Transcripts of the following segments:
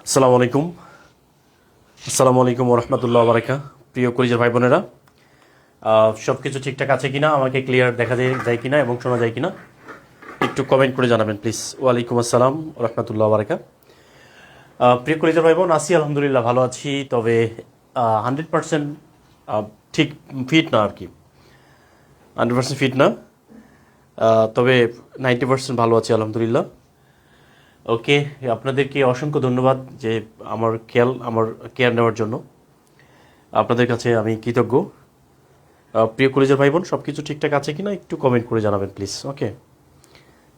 আসসালামু আলাইকুম ওরহমতুল্লাহ বারাকাতুহু। প্রিয় কলিজার ভাই বোনেরা, সব কিছু ঠিকঠাক আছে কিনা, আমাকে ক্লিয়ার দেখা যায় কিনা এবং শোনা যায় কিনা একটু কমেন্ট করে জানাবেন প্লিজ। ওয়ালাইকুম আসসালাম রহমতুল্লাহ বারাকাতুহু। প্রিয় কলিজার ভাই বোন, আছি আলহামদুলিল্লাহ, ভালো আছি। তবে 100% ঠিক ফিট না আর কি, 100% ফিট না, তবে 90% ভালো আছি আলহামদুলিল্লাহ। ওকে, আপনাদেরকে অসংখ্য ধন্যবাদ যে আমার কেয়ার নেওয়ার জন্য। আপনাদের কাছে আমি কৃতজ্ঞ। প্রিয় কলেজের ভাই বোন, সব কিছু ঠিকঠাক আছে কিনা একটু কমেন্ট করে জানাবেন প্লিজ। ওকে,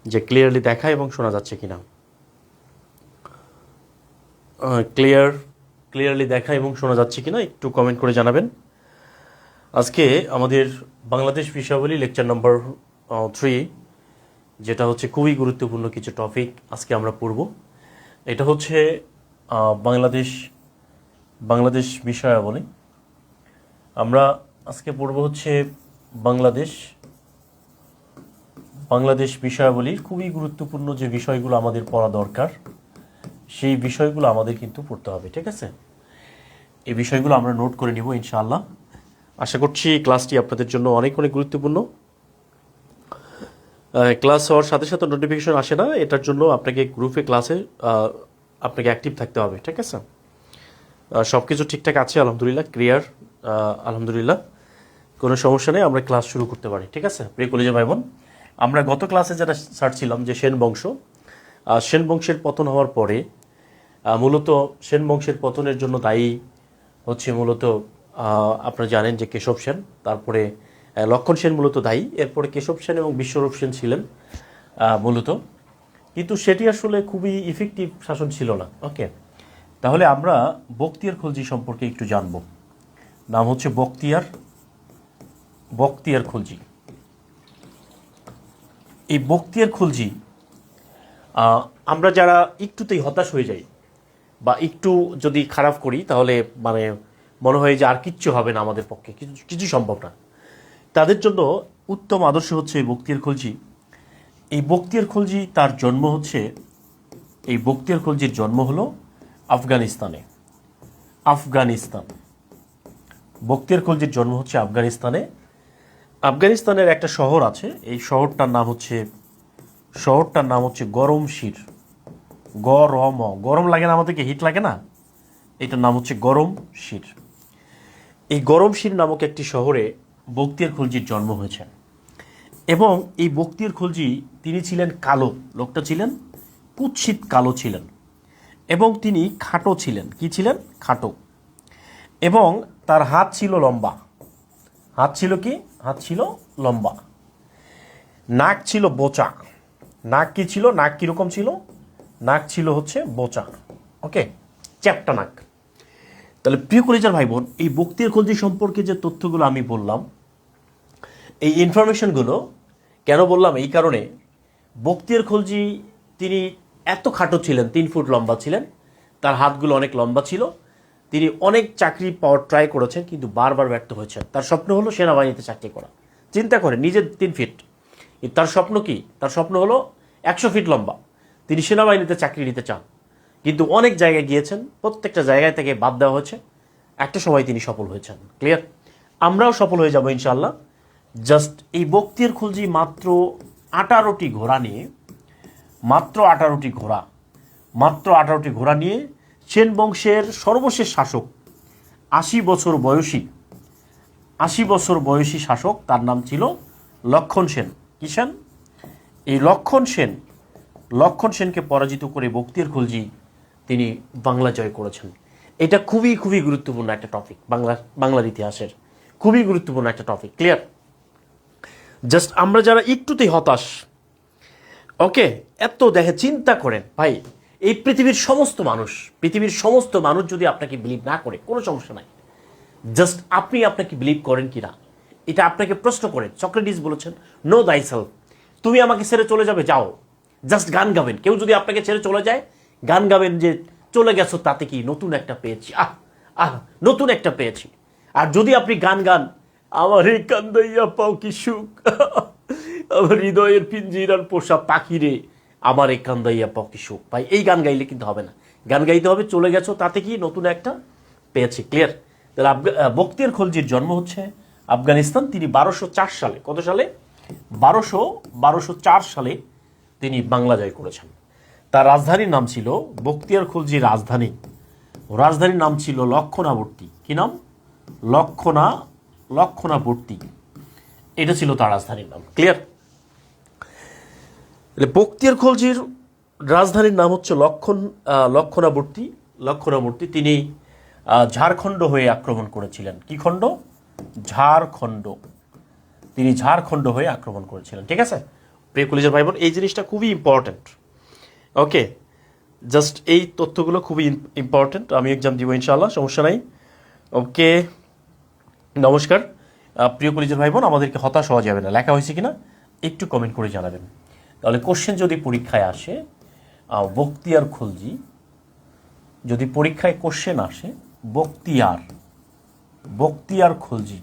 যে ক্লিয়ারলি দেখা এবং শোনা যাচ্ছে কিনা, ক্লিয়ারলি দেখা এবং শোনা যাচ্ছে কিনা একটু কমেন্ট করে জানাবেন। আজকে আমাদের বাংলাদেশ বিষয়াবলী লেকচার নম্বর 3, যেটা হচ্ছে খুবই গুরুত্বপূর্ণ কিছু টপিক আজকে আমরা পড়ব। এটা হচ্ছে বাংলাদেশ বিষয়াবলী। আমরা আজকে পড়ব হচ্ছে বাংলাদেশ বিষয়াবলীর খুবই গুরুত্বপূর্ণ যে বিষয়গুলো আমাদের পড়া দরকার, সেই বিষয়গুলো আমাদের কিন্তু পড়তে হবে, ঠিক আছে? এই বিষয়গুলো আমরা নোট করে নিব ইনশাআল্লাহ। আশা করছি ক্লাসটি আপনাদের জন্য অনেক অনেক গুরুত্বপূর্ণ। ক্লাস হওয়ার সাথে সাথে নোটিফিকেশন আসে না, এটার জন্য আপনাকে গ্রুপে ক্লাসে আপনাকে অ্যাক্টিভ থাকতে হবে, ঠিক আছে? সব কিছু ঠিকঠাক আছে আলহামদুলিল্লাহ, ক্লিয়ার আলহামদুলিল্লাহ, কোনো সমস্যা নেই, আমরা ক্লাস শুরু করতে পারি, ঠিক আছে? প্রিয় কলেজের ভাই বোন, আমরা গত ক্লাসে যেটা ছাড়ছিলাম যে সেন বংশের পতন হওয়ার পরে মূলত সেন বংশের পতনের জন্য দায়ী হচ্ছে মূলত আপনারা জানেন যে কেশব সেন, তারপরে লক্ষণ সেন মূলত দায়ী, এরপরে কেশব সেন এবং বিশ্বরূপ সেন ছিলেন মূলত, কিন্তু সেটি আসলে খুবই ইফেক্টিভ শাসন ছিল না। ওকে, তাহলে আমরা বখতিয়ার খলজি সম্পর্কে একটু জানব। নাম হচ্ছে বখতিয়ার খলজি। এই বখতিয়ার খলজি, আমরা যারা একটুতেই হতাশ হয়ে যাই বা একটু যদি খারাপ করি, তাহলে মানে মনে হয় যে আর কিচ্ছু হবে না, আমাদের পক্ষে কিছু সম্ভব না, তাদের জন্য উত্তম আদর্শ হচ্ছে বখতিয়ার খলজি। এই বখতিয়ার খলজির জন্ম হলো আফগানিস্তানে। বখতিয়ার খলজির জন্ম হচ্ছে আফগানিস্তানে। আফগানিস্তানের একটা শহর আছে, এই শহরটার নাম হচ্ছে গরমশির। গরম লাগে না আমাদেরকে, হিট লাগে না, এটার নাম হচ্ছে গরমশির। এই গরমশির নামক একটি শহরে বখতিয়ার খলজির জন্ম হয়েছে। এবং এই বখতিয়ার খলজি তিনি ছিলেন কালো, লোকটা ছিলেন কুৎসিত কালো ছিলেন, এবং তিনি খাটো ছিলেন। কি ছিলেন? খাটো। এবং তার হাত ছিল লম্বা। হাত ছিল লম্বা। নাক ছিল বোচা। নাক কীরকম ছিল? নাক ছিল হচ্ছে বোচা। ওকে, চ্যাপ্টা নাক। তাহলে প্রিয় কলেজার ভাই বোন, এই বখতিয়ার খলজি সম্পর্কে যে তথ্যগুলো আমি বললাম, এই ইনফরমেশনগুলো কেন বললাম? এই কারণে, বখতিয়ার খলজি তিনি এত খাটো ছিলেন, 3 ফুট লম্বা ছিলেন, তার হাতগুলো অনেক লম্বা ছিল। তিনি অনেক চাকরি পাওয়ার ট্রাই করেছেন, কিন্তু বারবার ব্যর্থ হয়েছেন। তার স্বপ্ন হলো সেনাবাহিনীতে চাকরি করা। চিন্তা করে, নিজের 3 ফিট, তার স্বপ্ন কি? তার স্বপ্ন হলো 100 ফিট লম্বা, তিনি সেনাবাহিনীতে চাকরি নিতে চান। কিন্তু অনেক জায়গায় গিয়েছেন, প্রত্যেকটা জায়গায় থেকে বাদ দেওয়া হয়েছে। একটা সময় তিনি সফল হয়েছেন। ক্লিয়ার? আমরাও সফল হয়ে যাব ইনশাআল্লাহ। জাস্ট এই বখতিয়ার খলজি মাত্র 18টি ঘোড়া নিয়ে সেন বংশের সর্বশেষ শাসক, 80 বছর বয়সী শাসক, তার নাম ছিল লক্ষণ সেন। কি সেন? এই লক্ষণ সেনকে পরাজিত করে বখতিয়ার খলজি তিনি বাংলা জয় করেছেন। এটা খুবই খুবই গুরুত্বপূর্ণ একটা টপিক, বাংলার ইতিহাসের খুবই গুরুত্বপূর্ণ একটা টপিক। ক্লিয়ার? জাস্ট আমরা যারা একটুতেই হতাশ, ওকে, এত দেখে চিন্তা করেন ভাই, এই পৃথিবীর সমস্ত মানুষ যদি আপনাকে বিলিভ না করে কোনো সমস্যা নাই, জাস্ট আপনি আপনাকে বিলিভ করেন কিনা এটা আপনাকে প্রশ্ন করেন। সক্রেটিস বলেছেন, নো দাই সেলফ, তুমি আমাকে ছেড়ে চলে যাবে, যাও, জাস্ট গান গাবেন। কেউ যদি আপনাকে ছেড়ে চলে যায়, গান গাবেন যে চলে গেছো তাতে কি, নতুন একটা পেয়েছি, নতুন একটা পেয়েছি। আর যদি আপনি গান গান, আমার এই কান্দাইয়া পাও কি সুখ, আমার হৃদয়ের পিঞ্জিরার পোষা পাখি রে, আমার এই কান্দাইয়া পাও কি সুখ, ভাই এই গান গাইলে কিন্তু হবে না। গান গাইতে হবে চলে গেছো তাতে কি, নতুন একটা পেয়েছি। ক্লিয়ার? তাহলে বখতিয়ার খলজির জন্ম হচ্ছে আফগানিস্তান। তিনি 1204 সালে, কত সালে, 1204 সালে তিনি বাংলা জয় করেছেন। তার রাজধানীর নাম ছিল, বখতিয়ার খলজির রাজধানীর নাম ছিল লক্ষণাবর্তী। কি নাম? লক্ষণাবর্তী, এটা ছিল তার রাজধানীর নাম। ক্লিয়ার? বখতিয়ার খলজির রাজধানীর নাম হচ্ছে লক্ষণাবর্তী। তিনি ঝাড়খণ্ড হয়ে আক্রমণ করেছিলেন। কি খণ্ড? ঝাড়খণ্ড। তিনি ঝাড়খণ্ড হয়ে আক্রমণ করেছিলেন। ঠিক আছে প্রিয় কলেজের ভাই বোন, এই জিনিসটা খুবই ইম্পর্টেন্ট। ওকে, জাস্ট এই তথ্যগুলো খুবই ইম্পর্টেন্ট। আমি এক্সাম দিব ইনশাআল্লাহ, সমস্যা নাই। ওকে, নমস্কার প্রিয় কলেজের ভাই বোন, আমাদেরকে হতাশ হওয়া যাবে না। লেখা হয়েছে কিনা একটু কমেন্ট করে জানাবেন। তাহলে কোশ্চেন যদি পরীক্ষায় আসে, বখতিয়ার খলজি, যদি পরীক্ষায় কোশ্চেন আসে, বখতিয়ার খলজি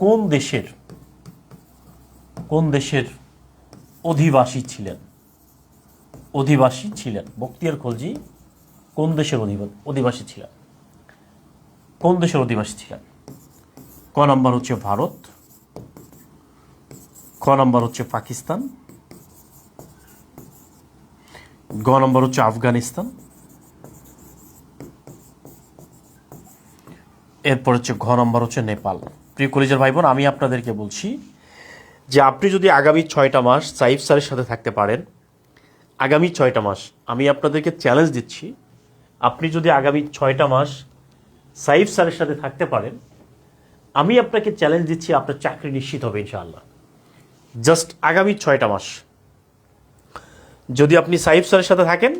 কোন দেশের অধিবাসী ছিলেন? বখতিয়ার খলজি কোন দেশের অধিবাসী ছিলেন? ক নাম্বার হচ্ছে ভারত, খ নাম্বার হচ্ছে পাকিস্তান, গ নাম্বার হচ্ছে আফগানিস্তান, এরপর হচ্ছে ঘ নাম্বার হচ্ছে নেপাল। প্রিয় কলেজের ভাই বোন, আমি আপনাদেরকে বলছি যে আপনি যদি আগামী 6টা মাস সাইফ স্যারের সাথে থাকতে পারেন, আগামী 6টা মাস আমি আপনাদেরকে চ্যালেঞ্জ দিচ্ছি, আপনি যদি আগামী 6টা মাস সাইফ স্যারের সাথে থাকতে পারেন, আমি আপনাকে চ্যালেঞ্জ দিচ্ছি, আপনার চাকরি নিশ্চিত হবে ইনশাআল্লাহ। জাস্ট আগামী 6টা মাস যদি আপনি সাইফ স্যারের সাথে থাকেন,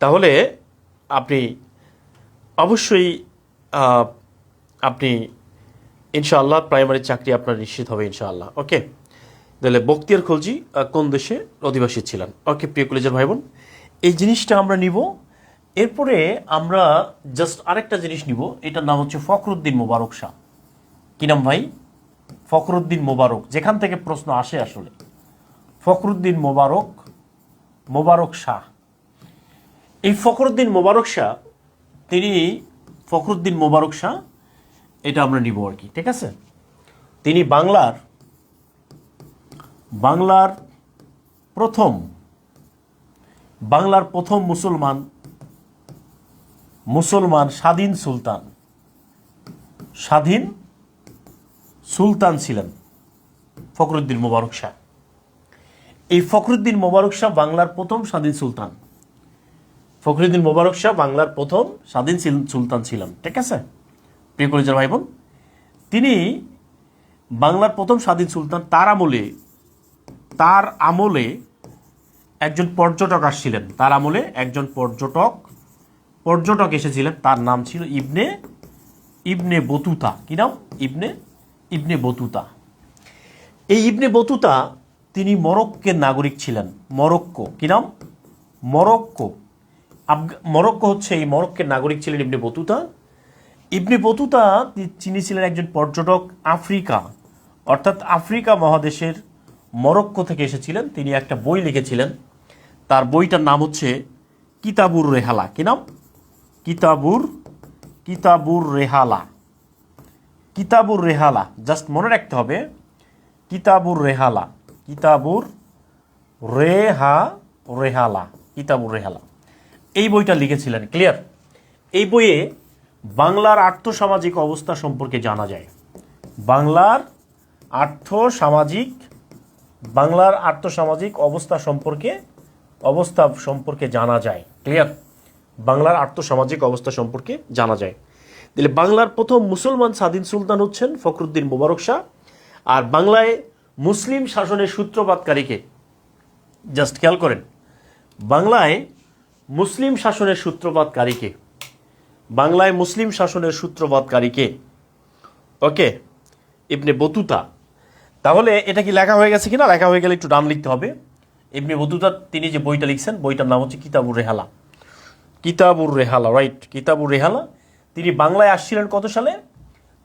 তাহলে আপনি অবশ্যই আপনি ইনশাআল্লাহ প্রাইমারি চাকরি আপনার নিশ্চিত হবে ইনশাআল্লাহ। ওকে, তাহলে বখতিয়ার খলজি কোন দেশে অধিবাসী ছিলেন? ওকে প্রিয় কলেজের ভাই বোন, এই জিনিসটা আমরা নিব। এরপরে আমরা জাস্ট আরেকটা জিনিস নিব, এটার নাম হচ্ছে ফখরুদ্দিন মোবারক শাহ। কি নাম ভাই? ফখরুদ্দিন মোবারক, যেখান থেকে প্রশ্ন আসে আসলে, ফখরুদ্দিন মোবারক শাহ। এই ফখরুদ্দিন মোবারক শাহ এটা আমরা নিব আর কি। ঠিক আছে, তিনি বাংলার প্রথম মুসলমান স্বাধীন সুলতান ছিলেন ফখরুদ্দিন মোবারক শাহ। এই ফখরুদ্দিন মোবারক শাহ বাংলার প্রথম স্বাধীন সুলতান ছিলেন। ঠিক আছে প্রিয় কলেজের ভাই বোন, তিনি বাংলার প্রথম স্বাধীন সুলতান। তার আমলে একজন পর্যটক আসছিলেন, পর্যটক এসেছিলেন, তার নাম ছিল ইবনে বতুতা। কি নাম? Ibn Battuta. এই ইবনে বতুতা তিনি মরক্কোর নাগরিক ছিলেন। কি নাম? মরক্কো হচ্ছে, এই মরক্কোর নাগরিক ছিলেন ইবনে বতুতা। তিনি ছিলেন একজন পর্যটক, অর্থাৎ আফ্রিকা মহাদেশের মরক্কো থেকে এসেছিলেন। তিনি একটা বই লিখেছিলেন, তার বইটার নাম হচ্ছে কিতাবুর রেহালা। কি নাম? কিতাবুর রেহালা। জাস্ট মনে রাখতে হবে, কিতাবুর রেহালা এই বইটা লিখেছিলেন। ক্লিয়ার? এই বইয়ে বাংলার আর্থসামাজিক অবস্থা সম্পর্কে জানা যায়। বাংলার আর্থসামাজিক অবস্থা সম্পর্কে জানা যায়। ক্লিয়ার? বাংলার আর্থসামাজিক অবস্থা সম্পর্কে জানা যায়। তাহলে বাংলার প্রথম মুসলমান স্বাধীন সুলতান হচ্ছেন ফখরুদ্দিন মোবারক শাহ। আর বাংলায় মুসলিম শাসনের সূত্রপাতকারীকে, জাস্ট খেয়াল করেন, বাংলায় মুসলিম শাসনের সূত্রপাতকারীকে, বাংলায় মুসলিম শাসনের সূত্রপাতকারীকে, ওকে, ইবনে বতুতা। তাহলে এটা কি লেখা হয়ে গেছে কিনা? লেখা হয়ে গেলে একটু নাম লিখতে হবে। ইবনে বতুতা তিনি যে বইটা লিখছেন, বইটার নাম হচ্ছে কিতাবুর রেহালা। কিতাবুর রেহালা, রাইট, কিতাবুর রেহালা। তিনি বাংলায় আসছিলেন কত সালে?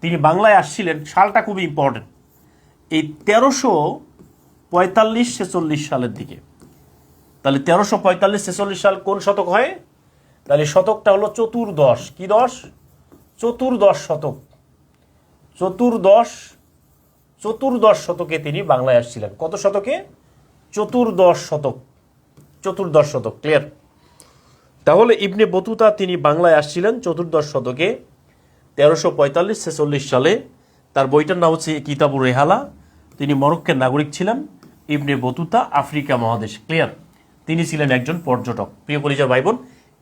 তিনি বাংলায় আসছিলেন, সালটা খুবই ইম্পর্টেন্ট, এই 1345-46 সালের দিকে। তাহলে 1345-46 সাল কোন শতক হয়? তাহলে শতকটা হলো চতুর্দশ। কি দশ? চতুর্দশ শতক। চতুর্দশ শতকে তিনি বাংলায় আসছিলেন। কত শতকে? চতুর্দশ শতক। চতুর্দশ শতক, ক্লিয়ার? তাহলে ইবনে বতুতা তিনি বাংলায় আসছিলেন চতুর্দশ শতকে, 1345-46 সালে। তার বইটার নাম হচ্ছে কিতাবুর রেহালা। তিনি মরক্কোর নাগরিক ছিলেন। ইবনে বতুতা, আফ্রিকা মহাদেশ, ক্লিয়ার? তিনি ছিলেন একজন পর্যটক। প্রিয় পরিচয় ভাই বোন,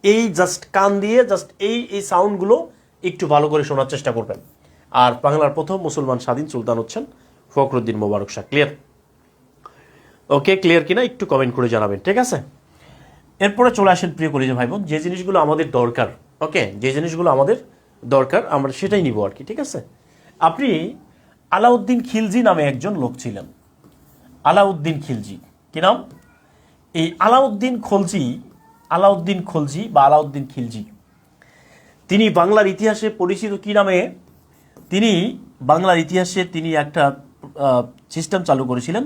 এই জাস্ট কান দিয়ে জাস্ট এই সাউন্ডগুলো একটু ভালো করে শোনার চেষ্টা করবেন। আর বাংলার প্রথম মুসলমান স্বাধীন সুলতান হচ্ছেন ফখরুদ্দিন মোবারক শাহ, ক্লিয়ার? ওকে, ক্লিয়ার কিনা একটু কমেন্ট করে জানাবেন, ঠিক আছে? এরপরে চলে আসেন প্রিয় পরিচয় ভাই বোন, যে জিনিসগুলো আমাদের দরকার, ওকে, যে জিনিসগুলো আমাদের দরকার আমরা সেটাই নিব আর কি, ঠিক আছে? আপনি আলাউদ্দিন খিলজি নামে একজন লোক ছিলেন। আলাউদ্দিন খিলজি, কি নাম? এই আলাউদ্দিন খলজি বা আলাউদ্দিন খিলজি, তিনি বাংলার ইতিহাসে পরিচিত কি নামে? তিনি বাংলার ইতিহাসে তিনি একটা সিস্টেম চালু করেছিলেন,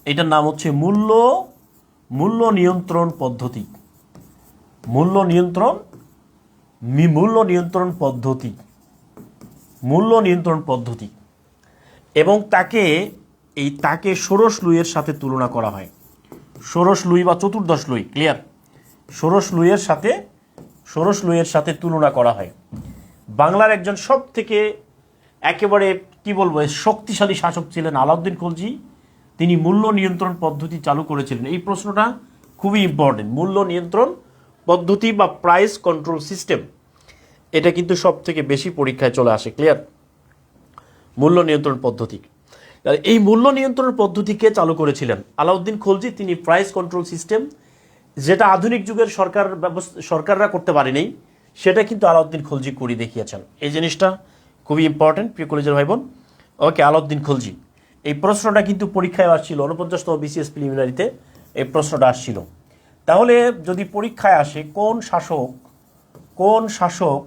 এটার নাম হচ্ছে মূল্য নিয়ন্ত্রণ পদ্ধতি। মূল্য নিয়ন্ত্রণ পদ্ধতি। এবং তাকে ষোড়শ লুইয়ের সাথে তুলনা করা হয়। ষোড়শ লুই বা চতুর্দশ লুই, ক্লিয়ার? ষোড়শ লুইয়ের সাথে তুলনা করা হয়। বাংলার একজন সব থেকে একেবারে কি বলবো শক্তিশালী শাসক ছিলেন আলাউদ্দিন খলজি। তিনি মূল্য নিয়ন্ত্রণ পদ্ধতি চালু করেছিলেন। এই প্রশ্নটা খুবই ইম্পর্টেন্ট। মূল্য নিয়ন্ত্রণ পদ্ধতি বা প্রাইস কন্ট্রোল সিস্টেম, এটা কিন্তু সব থেকে বেশি পরীক্ষায় চলে আসে, ক্লিয়ার? মূল্য নিয়ন্ত্রণ পদ্ধতি। এই মূল্য নিয়ন্ত্রণ পদ্ধতিকে চালু করেছিলেন আলাউদ্দিন খলজি। তিনি প্রাইস কন্ট্রোল সিস্টেম, যেটা আধুনিক যুগের সরকাররা করতে পারেনি, সেটা কিন্তু আলাউদ্দিন খলজি করে দেখিয়েছেন। এই জিনিসটা খুবই ইম্পর্টেন্ট প্রিয় কলেজের ভাই বোন। ওকে, আলাউদ্দিন খলজি, এই প্রশ্নটা কিন্তু পরীক্ষায় আসছিল 49তম বিসিএস প্রিলিমিনারিতে এই প্রশ্নটা আসছিল। তাহলে যদি পরীক্ষায় আসে কোন শাসক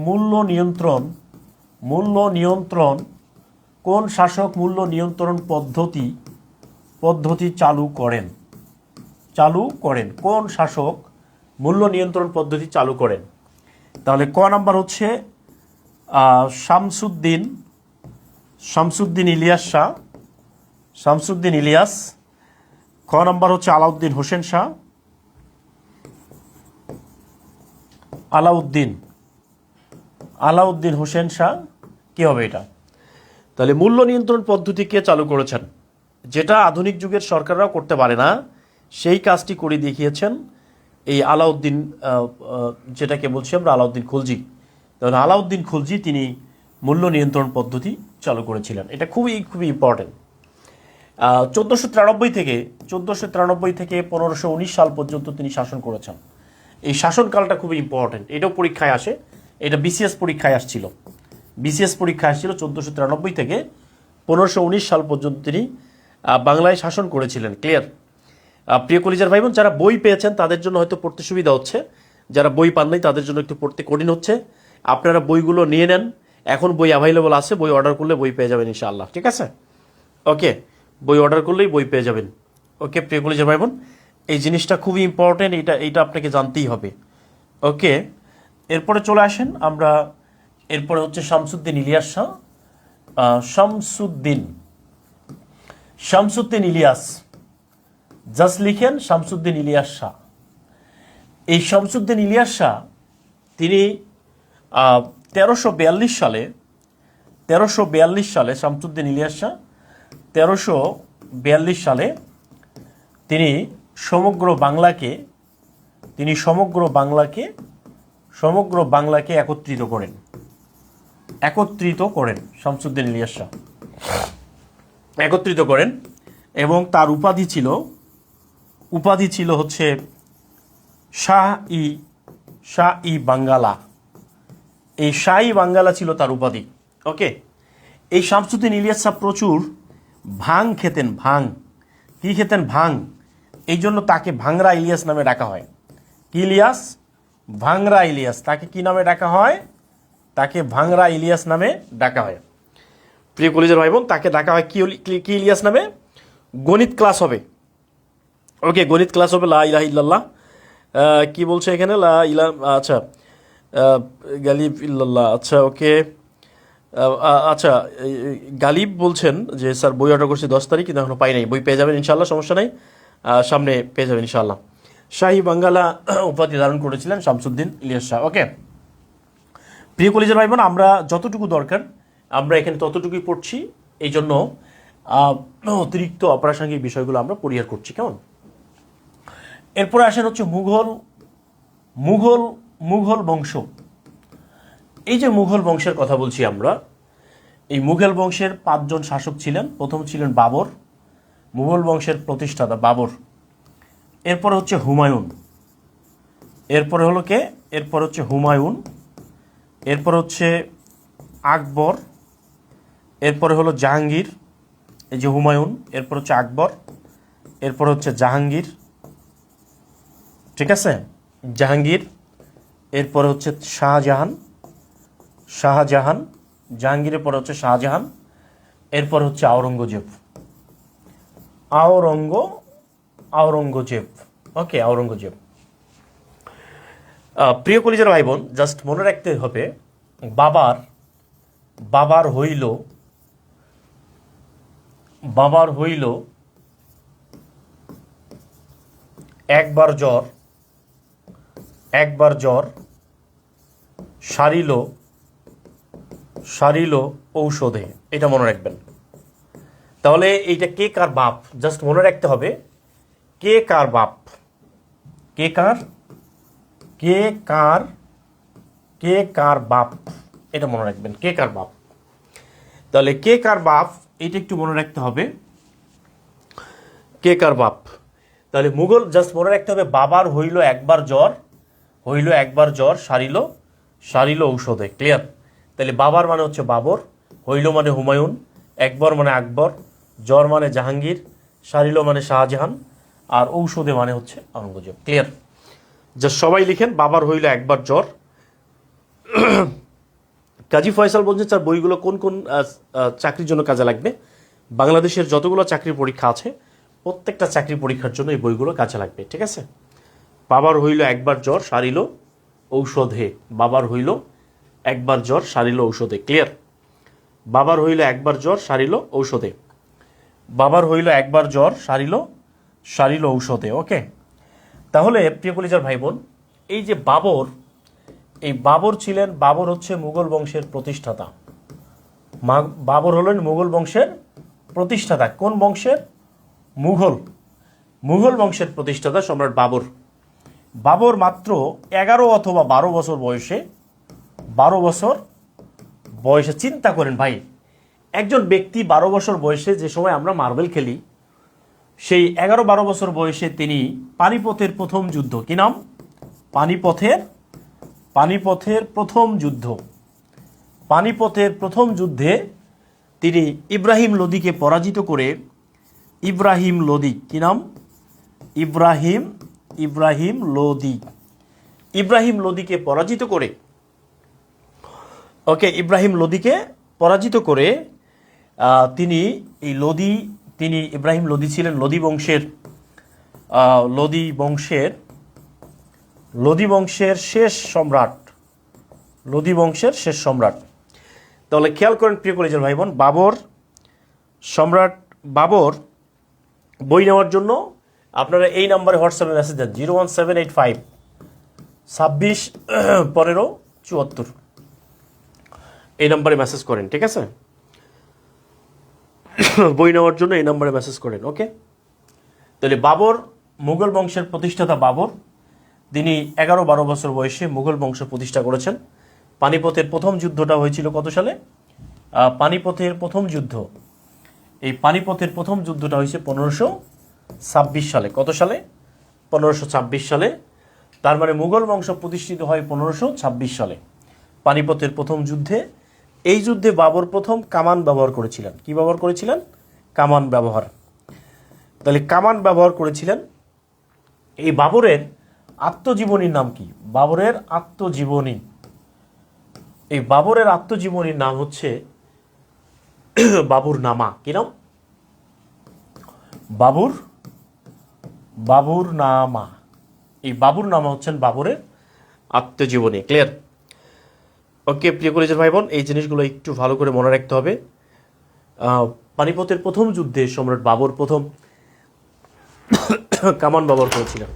মূল্য নিয়ন্ত্রণ পদ্ধতি চালু করেন? কোন শাসক মূল্য নিয়ন্ত্রণ পদ্ধতি চালু করেন? তাহলে ক নাম্বার হচ্ছে শামসুদ্দিন ইলিয়াস। খ নাম্বার হচ্ছে আলাউদ্দিন হোসেন শাহ। আলাউদ্দিন হোসেন শাহ, কি হবে এটা? তাহলে মূল্য নিয়ন্ত্রণ পদ্ধতি কে চালু করেছেন? যেটা আধুনিক যুগের সরকাররাও করতে পারে না, সেই কাজটি করে দেখিয়েছেন এই আলাউদ্দিন, যেটাকে বলছি আমরা আলাউদ্দিন খলজি। তাহলে আলাউদ্দিন খলজি তিনি মূল্য নিয়ন্ত্রণ পদ্ধতি চালু করেছিলেন। এটা খুবই খুবই ইম্পর্টেন্ট। 1493 থেকে 1519 সাল পর্যন্ত তিনি শাসন করেছেন। এই শাসনকালটা খুবই ইম্পর্টেন্ট, এটাও পরীক্ষায় আসে। এটা বিসিএস পরীক্ষায় আসছিল। 1493 থেকে 1519 সাল পর্যন্ত তিনি বাংলায় শাসন করেছিলেন, ক্লিয়ার? প্রিয় কলিজার ভাই বোন, যারা বই পেয়েছেন তাদের জন্য হয়তো পড়তে সুবিধা হচ্ছে, যারা বই পান নাই তাদের জন্য একটু পড়তে কঠিন হচ্ছে। আপনারা বইগুলো নিয়ে নেন, এখন বই অ্যাভেলেবল আছে, বই অর্ডার করলে বই পেয়ে যাবেন ইনশাআল্লাহ, ঠিক আছে? ওকে, বই অর্ডার করলেই বই পেয়ে যাবেন। ওকে প্রিয় কলিজার ভাই বোন, এই জিনিসটা খুবই ইম্পর্টেন্ট, এইটা আপনাকে জানতেই হবে। ওকে, এরপরে চলে আসেন আমরা, এরপরে হচ্ছে শামসুদ্দিন ইলিয়াস শাহ। শামসুদ্দিন ইলিয়াস, জাস্ট লিখেন শামসুদ্দিন ইলিয়াস শাহ। এই শামসুদ্দিন ইলিয়াস শাহ তিনি 1342 সালে শামসুদ্দিন ইলিয়াস শাহ 1342 সালে তিনি সমগ্র বাংলাকে একত্রিত করেন শামসুদ্দিন ইলিয়াস শাহ। একত্রিত করেন এবং তার উপাধি ছিল হচ্ছে শাহ ই বাঙ্গালা। এই শাহ ই বাঙ্গালা ছিল তার উপাধি। ওকে, এই শামসুদ্দিন ইলিয়াস সাহেব প্রচুর ভাং খেতেন। কি খেতেন? ভাং। এই জন্য তাকে ভাংরা ইলিয়াস নামে ডাকা হয়। কি ইলিয়াস? ভাংরা ইলিয়াস। তাকে কি নামে ডাকা হয়? তাকে ভাংরা ইলিয়াস নামে ডাকা হয়। প্রিয় কলেজের ভাই বোন, তাকে ডাকা হয় কি ইলিয়াস নামে? গণিত ক্লাস হবে। ওকে, গণিত ক্লাস হবে। লা ইলাহা ইল্লাল্লাহ কি বলছে এখানে? লা ইলা আচ্ছা গালিব ইল্লাল্লাহ। আচ্ছা ওকে, আচ্ছা গালিব বলছেন যে স্যার বই অর্ডার করছি 10 তারিখ, কিন্তু এখনো পাই নাই। বই পেয়ে যাবেন ইনশাল্লাহ, সমস্যা নাই, সামনে পেয়ে যাবেন ইনশাল্লাহ। শাহী বাঙ্গালা উপাধি ধারণ করেছিলেন শামসুদ্দিন ইলিয়াস শাহ। ওকে, প্রিয় কলেজের ভাই বোন, আমরা যতটুকু দরকার আমরা এখানে ততটুকুই পড়ছি। এই জন্য অতিরিক্ত অপ্রাসঙ্গিক বিষয়গুলো আমরা পরিহার করছি। কেমন? এরপরে আসেন হচ্ছে মুঘল বংশ। এই যে মুঘল বংশের কথা বলছি আমরা, এই মুঘল বংশের 5 জন শাসক ছিলেন। প্রথম ছিলেন বাবর, মুঘল বংশের প্রতিষ্ঠাতা বাবর। এরপরে হচ্ছে হুমায়ুন। এরপরে হলো কে? এরপর হচ্ছে হুমায়ুন। এরপর হচ্ছে আকবর। এরপরে হলো জাহাঙ্গীর। এই যে হুমায়ুন, এরপর হচ্ছে আকবর, এরপর হচ্ছে জাহাঙ্গীর। ঠিক আছে, জাহাঙ্গীর। এরপরে হচ্ছে শাহজাহান। জাহাঙ্গীরের পরে হচ্ছে শাহজাহান। এরপর হচ্ছে আওরঙ্গজেব। ওকে, আওরঙ্গজেব। প্রিয় কলিজার ভাই বোন, জাস্ট মনে রাখতে হবে, বাবার হইল একবার জ্বর সারিল ঔষধে। এটা মনে রাখবেন। তাহলে এইটা কে কার বাপ, জাস্ট মনে রাখতে হবে কে কার বাপ। কে কার বাপ, এটা মনে রাখবেন, কে কার বাপ। তাহলে কে কার বাপ এটা একটু মনে রাখতে হবে, কে কার বাপ। তাহলে মুঘল, জাস্ট মনে রাখতে হবে বাবার হইল একবার জ্বর সারিল ঔষধে। ক্লিয়ার? তাহলে বাবার মানে হচ্ছে বাবর, হইল মানে হুমায়ুন, একবার মানে আকবর, জ্বর মানে জাহাঙ্গীর, সারিল মানে শাহজাহান, আর ঔষধে মানে হচ্ছে আওরঙ্গজেব। ক্লিয়ার? যা সবাই লিখেন, বাবার হইল একবার জ্বর। কাজী ফয়সাল বলছেন স্যার বইগুলো কোন চাকরির জন্য কাজে লাগবে? বাংলাদেশের যতগুলো চাকরির পরীক্ষা আছে প্রত্যেকটা চাকরি পরীক্ষার জন্য এই বইগুলো কাজে লাগবে। ঠিক আছে? বাবার হইল একবার জ্বর সারিল ঔষধে। বাবার হইল একবার জ্বর সারিল ঔষধে। ক্লিয়ার? বাবার হইল একবার জ্বর সারিল ঔষধে। বাবার হইল একবার জ্বর সারিল ঔষধে। ওকে, তাহলে প্রিয় কলিজার ভাই বোন, এই যে বাবর হচ্ছে মুঘল বংশের প্রতিষ্ঠাতা। বাবর হলেন মুঘল বংশের প্রতিষ্ঠাতা। কোন বংশের? মুঘল বংশের প্রতিষ্ঠাতা সম্রাট বাবর মাত্র 11 অথবা 12 বছর বয়সে চিন্তা করেন ভাই, একজন ব্যক্তি 12 বছর বয়সে, যে সময় আমরা মার্বেল খেলি, সেই 11-12 বছর বয়সে তিনি পানিপথের প্রথম যুদ্ধ, কি নাম? পানিপথের প্রথম যুদ্ধে তিনি ইব্রাহিম লোদিকে পরাজিত করে, কি নাম? ইব্রাহিম লোদিকে পরাজিত করে, ওকে, ইব্রাহিম লোদিকে পরাজিত করে তিনি ইব্রাহিম লোদি ছিলেন লোদি বংশের শেষ সম্রাট। তাহলে খেয়াল করেন প্রিয় কলেজের ভাই বোন, বাবর বই নেওয়ার জন্য আপনারা এই নাম্বারে হোয়াটসঅ্যাপে মেসেজ দেন 01785 26 15 74। এই নাম্বারে মেসেজ করেন। ঠিক আছে? বই নেওয়ার জন্য এই নাম্বারে মেসেজ করেন। ওকে, তাহলে মুঘল বংশের প্রতিষ্ঠাতা বাবর, তিনি 11-12 বছর বয়সে মুঘল বংশ প্রতিষ্ঠা করেছেন। পানিপথের প্রথম যুদ্ধটা হয়েছিল কত সালে? পানিপথের প্রথম যুদ্ধ এই পানিপথের প্রথম যুদ্ধটা হয়েছে 1526 সালে। কত সালে? 1526 সালে। তার মানে মুঘল বংশ প্রতিষ্ঠিত হয় 1526 সালে পানিপথের প্রথম যুদ্ধে। এই যুদ্ধে বাবর প্রথম কামান ব্যবহার করেছিলেন। কি ব্যবহার করেছিলেন? কামান ব্যবহার। তাহলে কামান ব্যবহার করেছিলেন। এই বাবরের আত্মজীবনীর নাম কি? বাবরের আত্মজীবনী, এই বাবরের আত্মজীবনীর নাম হচ্ছে বাবুর নামা। কি নাম? বাবুর নামা। এই বাবুর নামা হচ্ছেন বাবরের আত্মজীবনী। ক্লিয়ার? ওকে প্রিয় কলেজের ভাই বোন, এই জিনিসগুলো একটু ভালো করে মনে রাখতে হবে। পানিপথের প্রথম যুদ্ধে সম্রাট বাবর প্রথম কামান ব্যবহার করেছিলেন।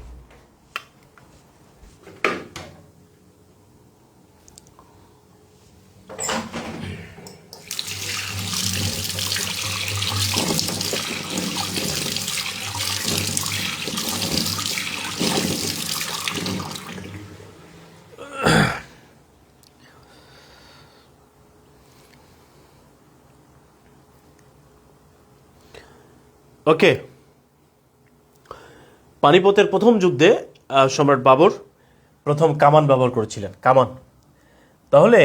ওকে, পানিপথের প্রথম যুদ্ধে সম্রাট বাবর প্রথম কামান ব্যবহার করেছিলেন। কামান। তাহলে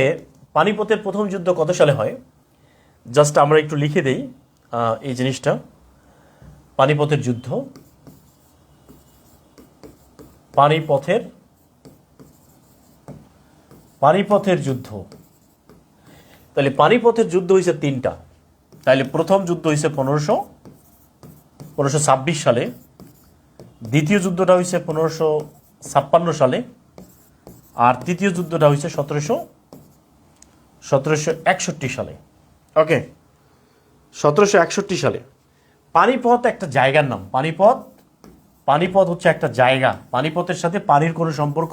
পানিপথের প্রথম যুদ্ধ কত সালে হয়? জাস্ট আমরা একটু লিখে দেই এই জিনিসটা। পানিপথের যুদ্ধ, পানিপথের যুদ্ধ। তাহলে পানিপথের যুদ্ধ হয়েছে 3টা। তাহলে প্রথম যুদ্ধ হয়েছে 1526 সালে, দ্বিতীয় যুদ্ধটা হয়েছে 1556 সালে, আর তৃতীয় যুদ্ধটা হয়েছে 1761 সালে। ওকে, 1761 সালে। পানিপথ একটা জায়গার নাম। পানিপথ হচ্ছে একটা জায়গা। পানিপথের সাথে পানির কোনো সম্পর্ক,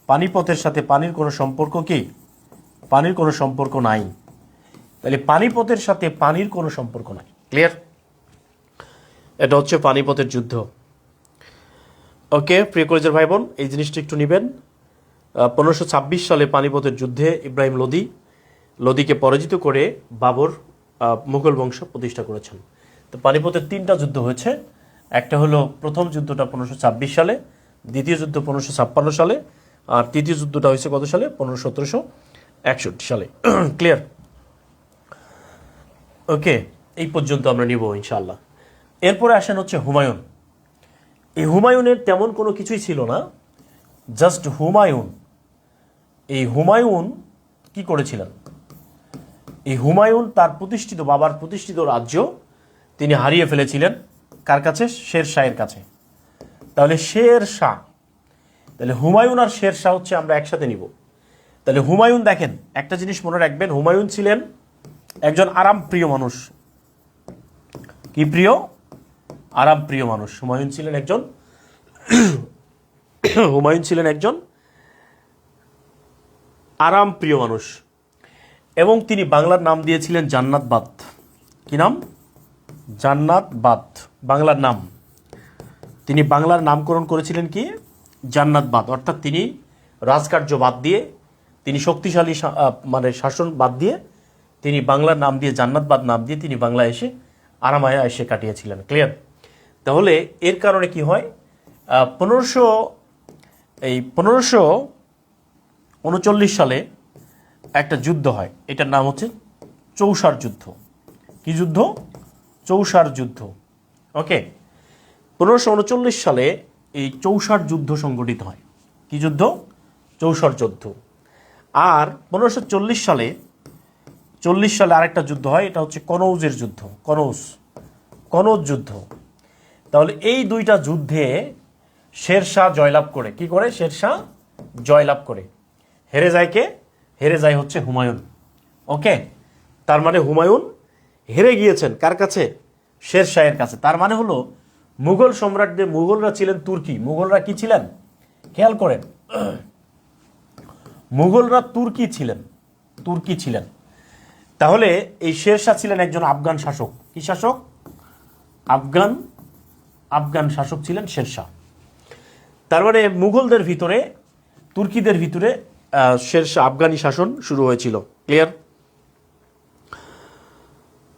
পানিপথের সাথে পানির কোনো সম্পর্ক কি? পানির কোনো সম্পর্ক নাই। তাহলে পানিপথের সাথে পানির কোনো সম্পর্ক নাই। ক্লিয়ার? এটা হচ্ছে পানিপথের যুদ্ধ। ওকে প্রিয় কলেজের ভাই বোন, এই জিনিসটা একটু নেবেন। 1526 সালে পানিপথের যুদ্ধে ইব্রাহিম লোদিকে পরাজিত করে বাবর মুঘল বংশ প্রতিষ্ঠা করেছেন। তো পানিপথের 3টা যুদ্ধ হয়েছে। একটা হলো প্রথম যুদ্ধটা 1526 সালে, দ্বিতীয় যুদ্ধ 1556 সালে, আর তৃতীয় যুদ্ধটা হয়েছে কত সালে? 1761 সালে। ক্লিয়ার? ওকে, এই পর্যন্ত আমরা নিব ইনশাআল্লাহ। এরপরে আসেন হচ্ছে হুমায়ুন। এই হুমায়ুনের তেমন কোনো কিছুই ছিল না, জাস্ট হুমায়ুন। এই হুমায়ুন কি করেছিলেন? এই হুমায়ুন তার বাবার প্রতিষ্ঠিত রাজ্য তিনি হারিয়ে ফেলেছিলেন। কার কাছে? শের শাহের কাছে। তাহলে শের শাহ, তাহলে হুমায়ুন আর শের শাহ হচ্ছে আমরা একসাথে নিব। তাহলে হুমায়ুন, দেখেন একটা জিনিস মনে রাখবেন, হুমায়ুন ছিলেন একজন আরাম প্রিয় মানুষ। কি প্রিয়? আরাম প্রিয় মানুষ। হুমায়ুন ছিলেন একজন আরাম প্রিয় মানুষ, এবং তিনি বাংলার নাম দিয়েছিলেন জান্নাতবাদ। কি নাম? জান্নাতবাদ, বাংলার নাম। তিনি বাংলার নামকরণ করেছিলেন কি? জান্নাতবাদ। অর্থাৎ তিনি রাজকার্য বাদ দিয়ে, তিনি শক্তিশালী শাসন বাদ দিয়ে, তিনি বাংলার নাম দিয়ে, জান্নাতবাদ নাম দিয়ে তিনি বাংলায় এসে আরামায়া এসে কাটিয়েছিলেন। ক্লিয়ার? তাহলে এর কারণে কি হয়? 1539 সালে একটা যুদ্ধ হয়, এটার নাম হচ্ছে চৌসার যুদ্ধ। কি যুদ্ধ? চৌসার যুদ্ধ। ওকে, 1539 সালে এই চৌসার যুদ্ধ সংগঠিত হয়। কি যুদ্ধ? চৌসার যুদ্ধ। আর 1540 সালে আরেকটা যুদ্ধ হয়, এটা হচ্ছে কনৌজের যুদ্ধ। কনৌজ যুদ্ধ। তাহলে এই 2টা যুদ্ধে শেরশাহ জয়লাভ করে। কি করে? শেরশাহ জয়লাভ করে। হেরে যায় কে? হেরে যায় হচ্ছে হুমায়ুন। ওকে, তার মানে হুমায়ুন হেরে গিয়েছেন কার কাছে? শের শাহের কাছে। তার মানে হলো মুঘল সম্রাটদের, মুঘলরা ছিলেন তুর্কি। মুঘলরা কি ছিলেন? খেয়াল করেন, মুঘলরা তুর্কি ছিলেন। তাহলে এই শের শাহ ছিলেন একজন আফগান শাসক। কি শাসক? আফগান শাসক ছিলেন শের শাহ। তার মানে মুঘলদের ভিতরে, তুর্কিদের ভিতরে শের শাহ আফগানি শাসন শুরু হয়েছিল। ক্লিয়ার?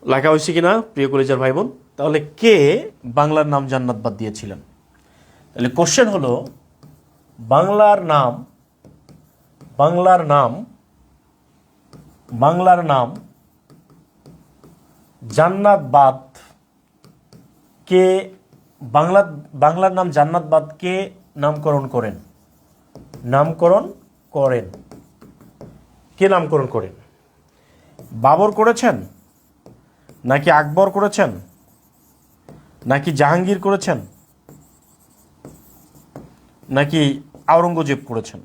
লেখা হয়েছে কিনা প্রিয় কলেজের ভাই বোন? তাহলে কে বাংলার নাম জান্নাত বাদ দিয়েছিলেন? তাহলে কোশ্চেন হলো বাংলার নাম বাংলার নাম বাংলার নাম জান্নাত বাদ কে বাংলার নাম জান্নাত বাদ কে নামকরণ করেন? কে নামকরণ করেন? বাবর করেছেন, নাকি আকবর করেছেন, নাকি জাহাঙ্গীর করেছেন, নাকি আওরঙ্গজেব করেছেন?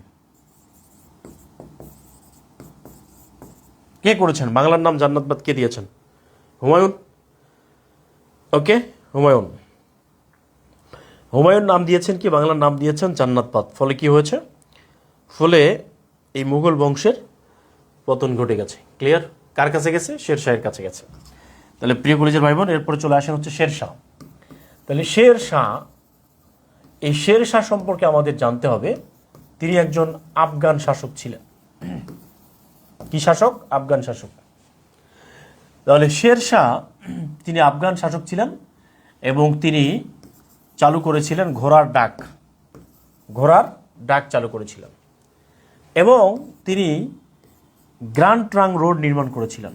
কে করেছেন? বাংলার নাম জান্নাত বাদ কে দিয়েছেন? হুমায়ুন। ওকে, হুমায়ুন নাম দিয়েছেন কি? বাংলার নাম দিয়েছেন জান্নাত বাদ। ফলে কি হয়েছে? ফলে এই মুঘল বংশের পতন ঘটে গেছে। ক্লিয়ার? কার কাছে গেছে? শেরশাহের কাছে গেছে। তাহলে প্রিয় কলেজের ভাই বোন, এরপরে চলে আসেন হচ্ছে শেরশাহ। তাহলে এই শেরশাহ সম্পর্কে আমাদের জানতে হবে। তিনি একজন আফগান শাসক ছিলেন। কি শাসক? আফগান শাসক। তাহলে শেরশাহ তিনি আফগান শাসক ছিলেন এবং তিনি চালু করেছিলেন ঘোড়ার ডাক চালু করেছিলেন এবং তিনি গ্র্যান্ড ট্রাঙ্ক রোড নির্মাণ করেছিলেন।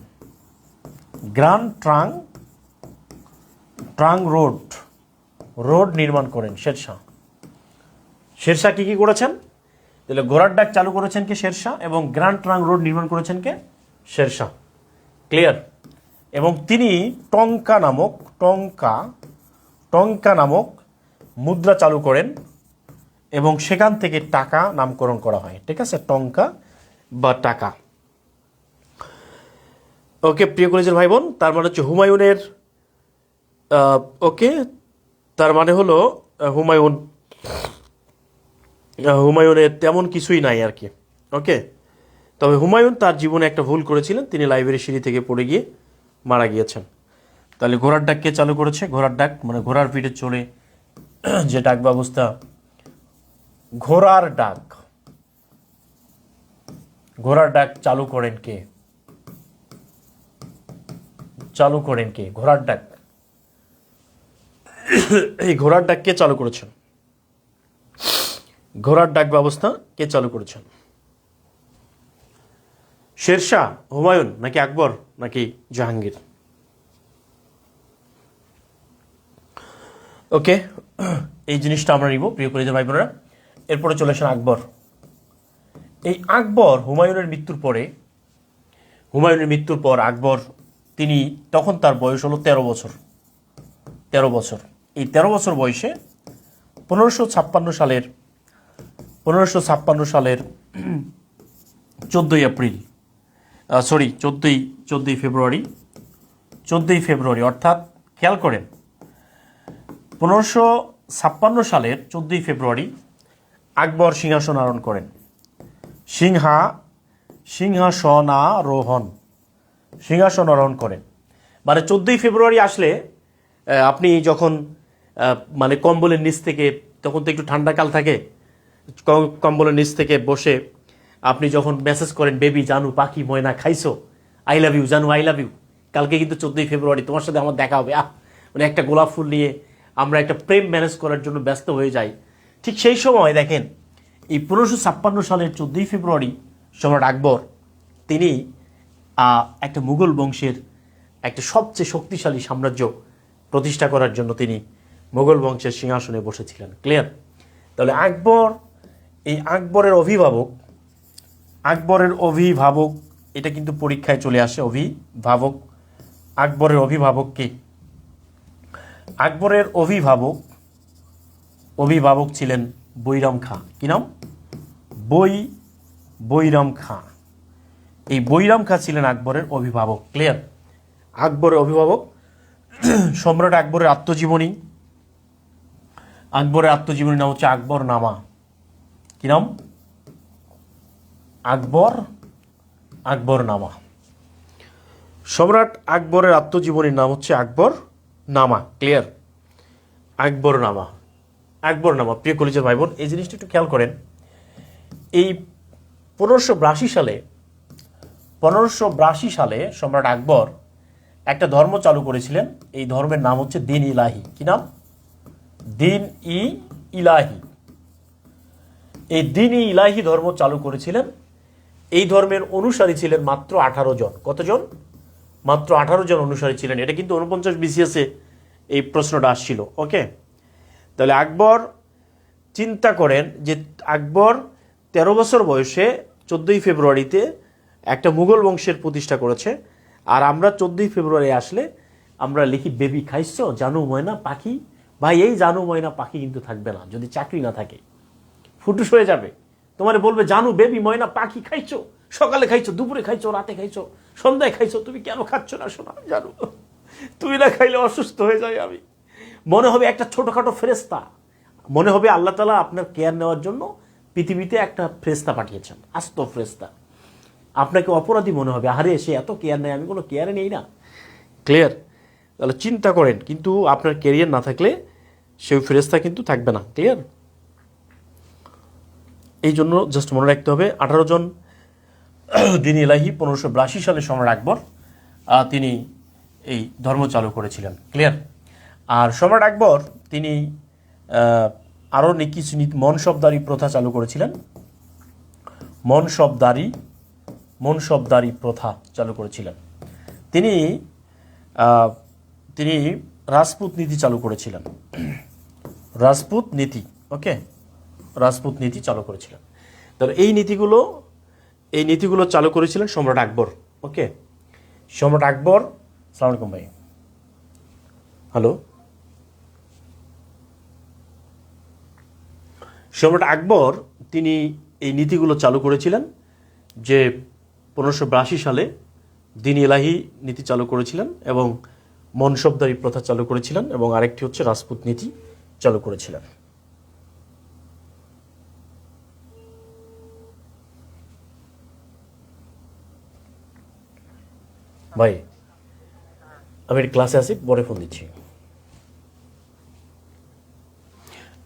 গ্র্যান্ড ট্রাঙ্ক রোড নির্মাণ করেন শেরশাহ কি করেছেন? তাহলে ঘোড়ার ডাক চালু করেছেন কে? শেরশাহ। এবং গ্র্যান্ড ট্রাঙ্ক রোড নির্মাণ করেছেন কে? শেরশাহ। ক্লিয়ার? এবং তিনি টঙ্কা নামক মুদ্রা চালু করেন এবং সেখান থেকে টাকা নামকরণ করা হয়। ঠিক আছে? টঙ্কা বা টাকা। ওকে প্রিয় কলেজের ভাই বোন, তার মানে হচ্ছে হুমায়ুনের ওকে, তার মানে হলো হুমায়ুনের তেমন কিছুই নাই আর কি। ওকে, তবে হুমায়ুন তার জীবনে একটা ভুল করেছিলেন, তিনি লাইব্রেরি সিঁড়ি থেকে পড়ে গিয়ে মারা গিয়েছেন। তাহলে ঘোড়ার ডাক কে চালু করেছে? ঘোড়ার ডাক মানে ঘোড়ার পিঠে চলে যে ডাক ব্যবস্থা, ঘোড়ার ডাক চালু করেন কে? ঘোড়ার ডাক, এই ঘোড়ার ডাক কে চালু করেছেন? ঘোড়ার ডাক ব্যবস্থা কে চালু করেছেন? শেরশাহ, হুমায়ুন, নাকি আকবর, নাকি জাহাঙ্গীর? ওকে, এই জিনিসটা আমরা নিব প্রিয় কলেজের ভাই বোনেরা। এরপরে চলে আসেন আকবর। এই আকবর হুমায়ুনের মৃত্যুর পর আকবর তিনি তখন তার বয়স হলো 13 বছর। এই 13 বছর বয়সে 1556 সালের 14ই ফেব্রুয়ারি অর্থাৎ খেয়াল করেন 1556 সালের 14ই ফেব্রুয়ারি আকবর সিংহাসন আরোহণ করেন। সিংহাসন আরোহণ করেন। মানে 14ই ফেব্রুয়ারি আসলে আপনি যখন মানে কম্বলের নিচ থেকে, তখন তো একটু ঠান্ডা কাল থাকে, কম্বলের নিচ থেকে বসে আপনি যখন মেসেজ করেন, বেবি জানু পাখি ময়না খাইছো, আই লাভ ইউ জানু, আই লাভ ইউ, কালকে কিন্তু 14ই ফেব্রুয়ারি, তোমার সাথে আমার দেখা হবে, মানে একটা গোলাপ ফুল নিয়ে আমরা একটা প্রেম ম্যানেজ করার জন্য ব্যস্ত হয়ে যাই। ঠিক সেই সময় দেখেন এই 1556 সালের 14ই ফেব্রুয়ারি সম্রাট আকবর তিনি একটা মুঘল বংশের একটা সবচেয়ে শক্তিশালী সাম্রাজ্য প্রতিষ্ঠা করার জন্য তিনি মুঘল বংশের সিংহাসনে বসেছিলেন। ক্লিয়ার? তাহলে আকবরের অভিভাবক এটা কিন্তু পরীক্ষায় চলে আসে। আকবরের অভিভাবক কে? আকবরের অভিভাবক ছিলেন বৈরাম খাঁ। কি নাম? বৈরাম খাঁ। এই বৈরাম খাঁ ছিলেন আকবরের অভিভাবক। ক্লিয়ার? আকবরের অভিভাবক। সম্রাট আকবরের আত্মজীবনী নাম হচ্ছে আকবরনামা। কি নাম? আকবরনামা। সম্রাট আকবরের আত্মজীবনীর নাম হচ্ছে আকবরনামা। ক্লিয়ার? আকবরনামা। প্রিয় কলেজের ভাই বোন, এই জিনিসটা একটু খেয়াল করেন। এই 1582 সালে সম্রাট আকবর একটা ধর্ম চালু করেছিলেন। এই ধর্মের নাম হচ্ছে দিন ইলাহি। কি নাম? দিন ইলাহি। এই দিন ইলাহি ধর্ম চালু করেছিলেন। এই ধর্মের অনুসারী ছিলেন মাত্র 18 জন। কতজন? মাত্র 18 জন অনুসারী ছিলেন। এটা কিন্তু 49 বিসিএসে এই প্রশ্নটা আসছিল। ওকে, তাহলে আকবর চিন্তা করেন যে আকবর 13 বছর বয়সে 14ই ফেব্রুয়ারিতে একটা মুঘল বংশের প্রতিষ্ঠা করেছে। আর আমরা 14ই ফেব্রুয়ারি আসলে আমরা লিখি বেবি খাইছো জানু ময়না পাখি। ভাই, এই জানু ময়না পাখি কিন্তু থাকবে না যদি চাকরি না থাকে, ফুটুস হয়ে যাবে। তোমার বলবে জানু বেবি ময়না পাখি খাইছো, সকালে খাইছো, দুপুরে খাইছো, রাতে খাইছো, সন্ধ্যায় খাইছো, তুমি কেন খাচ্ছ না শোনা? জানু তুমি না খাইলে অসুস্থ হয়ে যাই আমি। মনে হবে একটা ছোটখাটো ফেরেস্তা, মনে হবে আল্লাহ তাআলা আপনার কেয়ার নেওয়ার জন্য পৃথিবীতে একটা ফেরেস্তা পাঠিয়েছেন, আস্ত ফেরেস্তা। আপনাকে অপরাধী মনে হবে, আরে সে এত কেয়ার নেয়, আমি কোনো কেয়ারে নেই না। ক্লিয়ার? তাহলে চিন্তা করেন, কিন্তু আপনার কেরিয়ার না থাকলে সেই ফেরেস্তা কিন্তু থাকবে না। ক্লিয়ার? এই জন্য জাস্ট মনে রাখতে হবে 18 জন দিন ইলাহি 1582 সালে সম্রাট আকবর তিনি এই ধর্ম চালু করেছিলেন। ক্লিয়ার? আর সম্রাট আকবর তিনি আরও কিছু মনসবদারি প্রথা চালু করেছিলেন। মনসবদারি প্রথা চালু করেছিলেন। তিনি তিনি রাজপুত নীতি চালু করেছিলেন। রাজপুত নীতি, ওকে, রাজপুত নীতি চালু করেছিলেন। তাহলে এই নীতিগুলো চালু করেছিলেন সম্রাট আকবর। ওকে, সম্রাট আকবর। আসসালামু আলাইকুম ভাই। হ্যালো। সম্রাট আকবর তিনি এই নীতিগুলো চালু করেছিলেন, যে 1582 সালে দিন ইলাহি নীতি চালু করেছিলেন এবং মনসবদারি প্রথা চালু করেছিলেন এবং আরেকটি হচ্ছে রাজপুত নীতি চালু করেছিলেন। ভাই, আমি ক্লাসে আছি, পরে ফোন দিচ্ছি।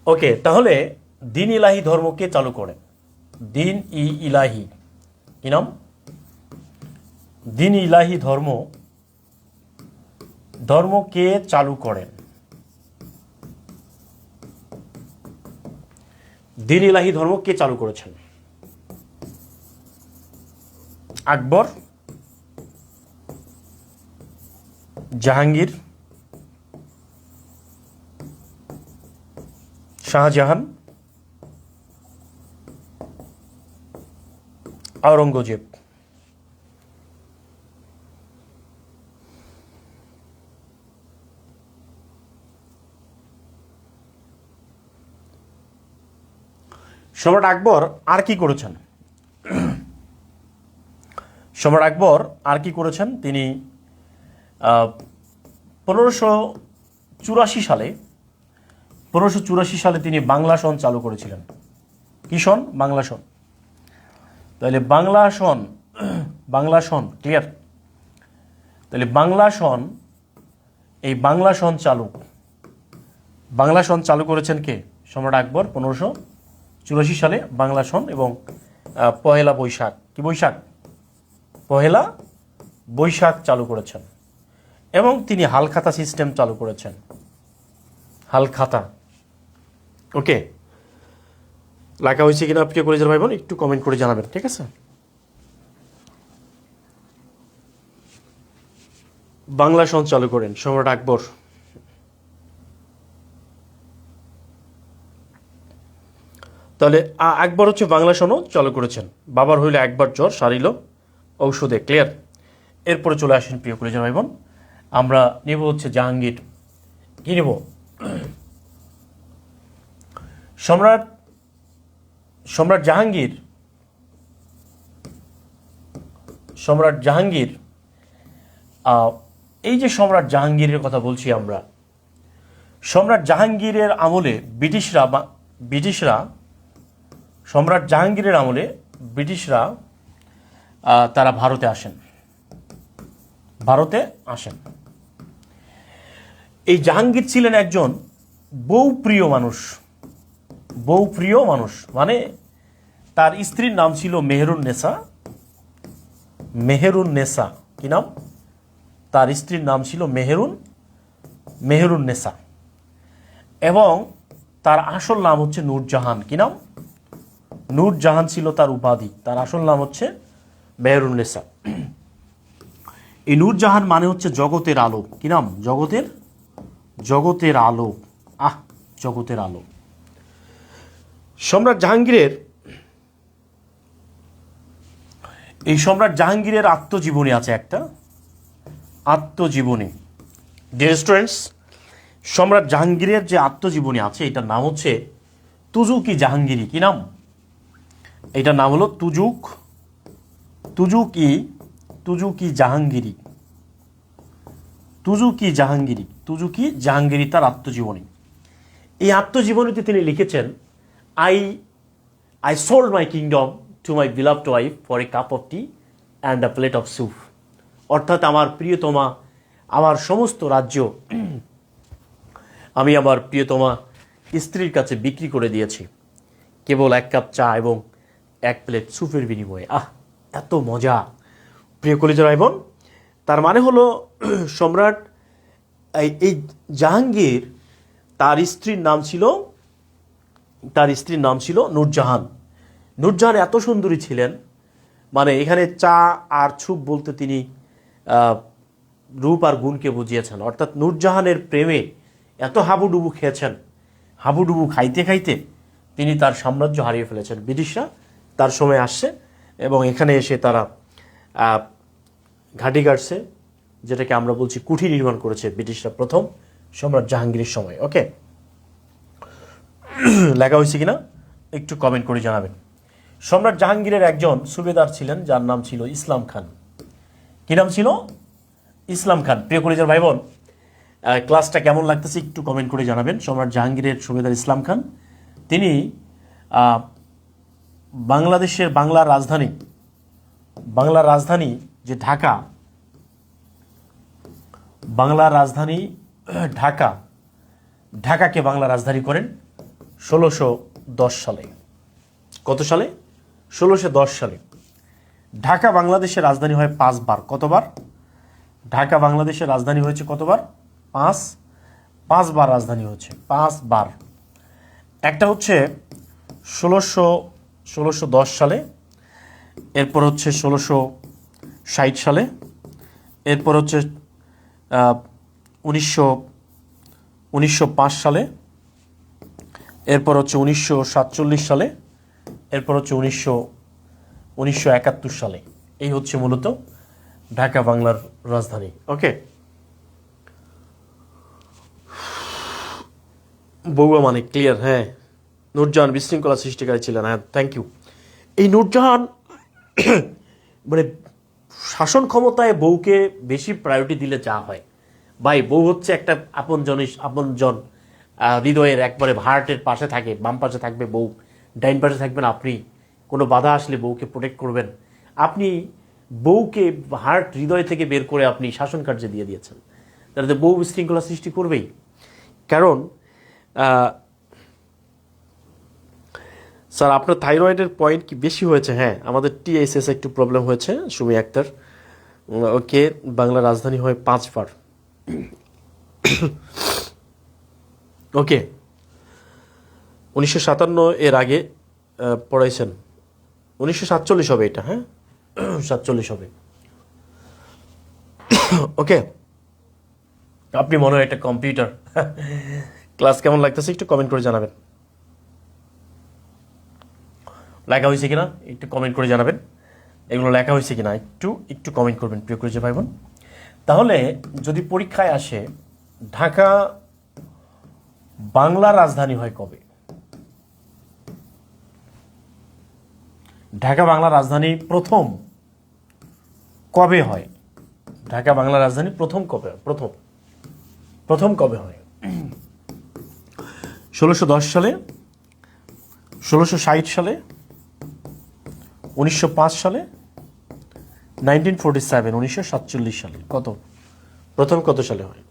ওকে, তাহলে দিন ইলাহি ধর্মকে চালু করেন। দিন ইলাহি, কি নাম? দিন ইলাহি ধর্মকে চালু করেন। দিন ইলাহি ধর্ম কে চালু করেছেন? আকবর, জাহাঙ্গীর, শাহজাহান, আওরঙ্গজেব। সম্রাট আকবর আর কি করেছেন? সম্রাট আকবর আর কি করেছেন? তিনি 1584 সালে তিনি বাংলা সন চালু করেছিলেন। কি সন? বাংলা সন। তাহলে বাংলা সন ক্লিয়ার? তাহলে এই বাংলা সন চালু করেছেন কে? সম্রাট আকবর 1584 সালে বাংলা সন এবং পহেলা বৈশাখ। কি বৈশাখ? পহেলা বৈশাখ চালু করেছেন এবং তিনি হালখাতা সিস্টেম চালু করেছেন। হালখাতা। ওকে, লেখা হয়েছে কিনা প্রিয় কলেজের ভাই বোন একটু কমেন্ট করে জানাবেন, ঠিক আছে? বাংলা সন চালু করেন সম্রাট আকবর। তাহলে আকবর হচ্ছে বাংলা সনও চালু করেছেন। বাবার হইলে একবার জ্বর সারিল ঔষধে। ক্লিয়ার? এরপরে চলে আসেন প্রিয় কলেজের ভাই বোন, আমরা নেব হচ্ছে জাহাঙ্গীর। কি নেব? সম্রাট জাহাঙ্গীর এই যে সম্রাট জাহাঙ্গীরের কথা বলছি আমরা, সম্রাট জাহাঙ্গীরের আমলে ব্রিটিশরা তারা ভারতে আসেন। এই জাহাঙ্গীর ছিলেন একজন বউপ্রিয় মানুষ, মানে তার স্ত্রীর নাম ছিল মেহেরুন নেসা। কি নাম? তার স্ত্রীর নাম ছিল মেহেরুন নেসা, এবং তার আসল নাম হচ্ছে নূরজাহান। কি নাম? নূরজাহান ছিল তার উপাধি, তার আসল নাম হচ্ছে মেহেরুন নেসা। এই নূরজাহান মানে হচ্ছে জগতের আলো। কি নাম? জগতের আলো। জগতের আলো। সম্রাট জাহাঙ্গীরের আত্মজীবনী আছে একটা, আত্মজীবনী। ডিয়ার স্টুডেন্টস, সম্রাট জাহাঙ্গীরের যে আত্মজীবনী আছে এটার নাম হচ্ছে তুজুকি জাহাঙ্গীরি। কি নাম? এটার নাম হলো তুজুকি জাহাঙ্গীরি। তার আত্মজীবনী। এই আত্মজীবনীতে তিনি লিখেছেন, I sold my kingdom to my beloved wife for a cup of T and a plate of soup. অর্থাৎ আমার প্রিয়তমা, আমার সমস্ত রাজ্য আমি আমার প্রিয়তমা স্ত্রীর কাছে বিক্রি করে দিয়েছি কেবল এক কাপ চা এবং এক প্লেট স্যুপের বিনিময়ে। এত মজা প্রিয় কলিজার ভাই বোন। তার মানে হলো সম্রাট এই জাহাঙ্গীর, তার স্ত্রীর নাম ছিল নূরজাহান। নূরজাহান এত সুন্দরী ছিলেন, মানে এখানে চা আর স্যুপ বলতে তিনি রূপ আর গুণকে বুঝিয়েছেন। অর্থাৎ নূরজাহানের প্রেমে এত হাবুডুবু খেয়েছেন, হাবুডুবু খাইতে খাইতে তিনি তার সাম্রাজ্য হারিয়ে ফেলেছেন। ব্রিটিশরা তার সময় আসছে এবং এখানে এসে তারা ঘাঁটি গাড়ছে, যেটাকে আমরা বলছি কুঠি নির্মাণ করেছে ব্রিটিশরা প্রথম সম্রাট জাহাঙ্গীরের সময়। ওকে, লেখা হয়েছে কিনা একটু কমেন্ট করে জানাবেন। সম্রাট জাহাঙ্গীরের একজন সুবেদার ছিলেন যার নাম ছিল ইসলাম খান। কি নাম ছিল? ইসলাম খান। প্রিয় কলিজার ভাই বোন, ক্লাসটা কেমন লাগতেছে একটু কমেন্ট করে জানাবেন। সম্রাট জাহাঙ্গীরের সুবেদার ইসলাম খান, তিনি বাংলার রাজধানী যে ঢাকাকে বাংলার রাজধানী করেন 1610 সালে। কত সালে? 1610 সালে। ঢাকা বাংলাদেশের রাজধানী হয় 5 বার। কতবার? ঢাকা বাংলাদেশের রাজধানী হয়েছে কতবার? 5 বার রাজধানী হয়েছে, 5 বার। একটা হচ্ছে 1610 সালে, এরপর হচ্ছে 1660 সালে, এরপর হচ্ছে 1905 সালে, এরপর হচ্ছে 1947 সালে, এরপর হচ্ছে 1971 সালে। এই হচ্ছে মূলত ঢাকা বাংলার রাজধানী। ওকে, বগুড়া মানে ক্লিয়ার। হ্যাঁ, নূরজাহান বিশৃঙ্খলা সৃষ্টিকারী ছিলেন। হ্যাঁ, থ্যাংক ইউ। এই নূরজাহান মানে শাসন ক্ষমতায় বউকে বেশি প্রায়োরিটি দিলে যা হয়, ভাই, বউ হচ্ছে একটা আপনজন, হৃদয়ের একবারে হার্টের পাশে থাকে, বাম পাশে থাকবে বউ, ডাইন পাশে থাকবেন আপনি। কোনো বাধা আসলে বউকে প্রোটেক্ট করবেন। আপনি বউকে হৃদয় থেকে বের করে আপনি শাসন কার্যে দিয়ে দিয়েছেন, তাহলে বউ বিশৃঙ্খলা সৃষ্টি করবেই। কারণ স্যার আপনার থাইরয়েডের পয়েন্ট কি বেশি হয়েছে? হ্যাঁ, আমাদের TSS একটু প্রবলেম হয়েছে। সুমি আক্তার, ওকে, বাংলা রাজধানী হয় 5 বার। ওকে, 1957 এর আগে পড়াইছেন, 1947 হবে এটা। হ্যাঁ, 47 হবে। ওকে, আপনি মনে হয় একটা কম্পিউটার। ক্লাস কেমন লাগতেছে একটু কমেন্ট করে জানাবেন। লেখা হয়েছে কিনা একটু কমেন্ট করে জানাবেন। এগুলো লেখা হয়েছে কিনা একটু কমেন্ট করবেন প্রিয় কলেজের ভাই বোন। তাহলে যদি পরীক্ষায় আসে ঢাকা বাংলার রাজধানী হয় কবে? ঢাকা বাংলার রাজধানী প্রথম কবে হয়? ঢাকা বাংলার রাজধানী প্রথম কবে হয়? 1610 সালে, 1660 সালে, 1905 সালে, 1947, 1947 সালে। প্রথম কত সালে হয়?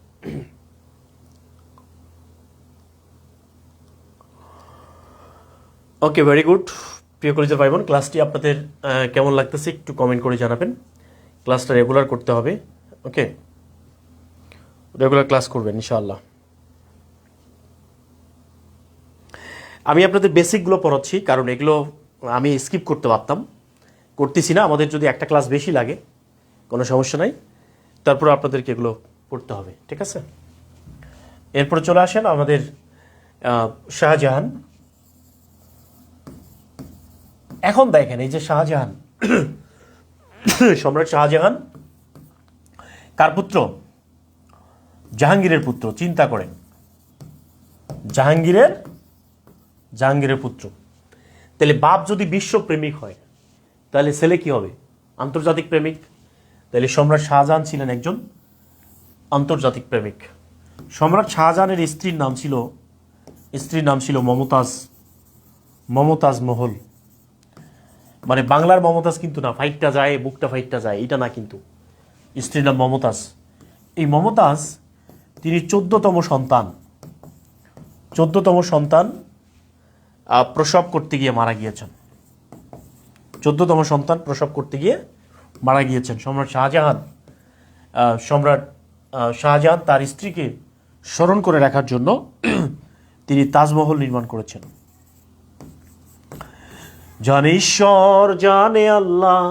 ওকে, ভেরি গুড প্রিয় কলেজের ভাই বোন, ক্লাসটি আপনাদের কেমন লাগতেছে একটু কমেন্ট করে জানাবেন। ক্লাসটা রেগুলার করতে হবে। ওকে। রেগুলার ক্লাস করবেন ইনশাআল্লাহ। আমি আপনাদের বেসিকগুলো পড়াচ্ছি, কারণ এগুলো আমি স্কিপ করতে পারতাম, করতেছি না। আমাদের যদি একটা ক্লাস বেশি লাগে কোনো সমস্যা নাই, তারপর আপনাদেরকে এগুলো পড়তে হবে, ঠিক আছে? এরপরে চলে আসেন আমাদের শাহজাহান। এখন দেখেন এই যে শাহজাহান, সম্রাট শাহজাহান কার পুত্র? জাহাঙ্গীরের পুত্র। চিন্তা করেন, জাহাঙ্গীরের পুত্র। তাহলে বাপ যদি বিশ্ব প্রেমিক হয়, তাহলে ছেলে কি হবে? আন্তর্জাতিক প্রেমিক। তাহলে সম্রাট শাহজাহান ছিলেন একজন আন্তর্জাতিক প্রেমিক। সম্রাট শাহজাহানের স্ত্রীর নাম ছিল মমতাজ মহল। মানে বাংলার মমতাজ কিন্তু না, ফাইটটা যায়, বুকটা ফাইটটা যায়, এটা না কিন্তু। স্ত্রীর নাম মমতাজ। এই মমতাজ তিনি 14তম সন্তান প্রসব করতে গিয়ে মারা গিয়েছেন। 14তম সন্তান প্রসব করতে গিয়ে মারা গিয়েছেন সম্রাট শাহজাহান তার স্ত্রীকে স্মরণ করে রাখার জন্য তিনি তাজমহল নির্মাণ করেছেন। জানে ঈশ্বর, জানে আল্লাহ,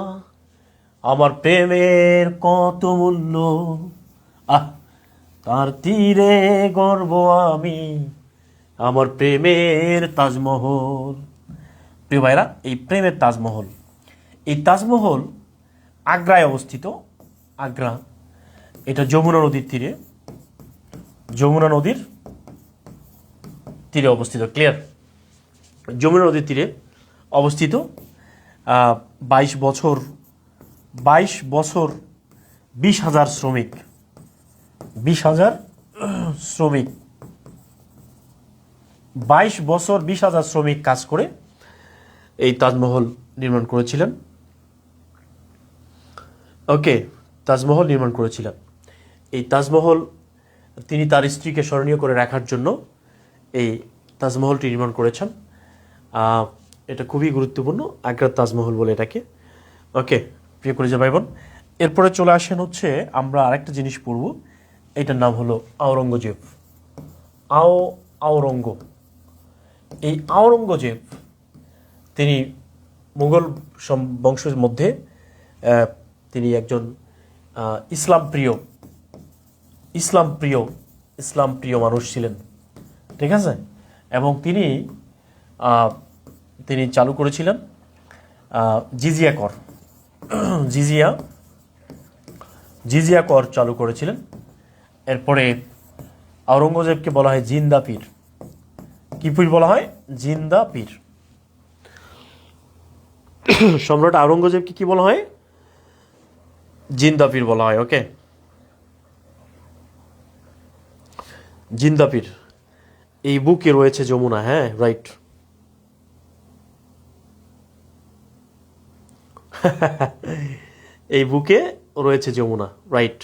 আমার প্রেমের কত মূল্য, তার তীরে গর্ব আমি, আমার প্রেমের তাজমহল। প্রিয় ভাইরা, এই প্রেমের তাজমহল, এই তাজমহল আগ্রায় অবস্থিত। আগ্রা, এটা যমুনা নদীর তীরে অবস্থিত। ক্লিয়ার? যমুনা নদীর তীরে অবস্থিত। 22 বছর 20,000 শ্রমিক 22 বছর 20,000 শ্রমিক কাজ করে এই তাজমহল নির্মাণ করেছিলেন। ওকে, তাজমহল নির্মাণ করেছিলেন। এই তাজমহল তিনি তার স্ত্রীকে স্মরণীয় করে রাখার জন্য এই তাজমহলটি নির্মাণ করেছেন। এটা খুবই গুরুত্বপূর্ণ, আগ্রার তাজমহল বলে এটাকে। ওকে প্রিয় কলিজা ভাই বোন, এরপরে চলে আসেন হচ্ছে আমরা আরেকটা জিনিস পড়ব। এটার নাম হলো আওরঙ্গজেব। এই আওরঙ্গজেব তিনি মুঘল বংশের মধ্যে তিনি একজন ইসলাম প্রিয় মানুষ ছিলেন, ঠিক আছে? এবং তিনি চালু করেছিলেন জিজিয়া কর চালু করেছিলেন। এরপরে আওরঙ্গজেবকে বলা হয় জিন্দা পীর। কি পীর বলা হয়? জিন্দা পীর। সম্রাট আওরঙ্গজেবকে কি বলা হয়? জিন্দা পীর বলা হয়। ওকে, জিন্দা পীর। এই বুকে রয়েছে যমুনা। হ্যাঁ, রাইট। এই বুকে রয়েছে যমুনা, রাইট।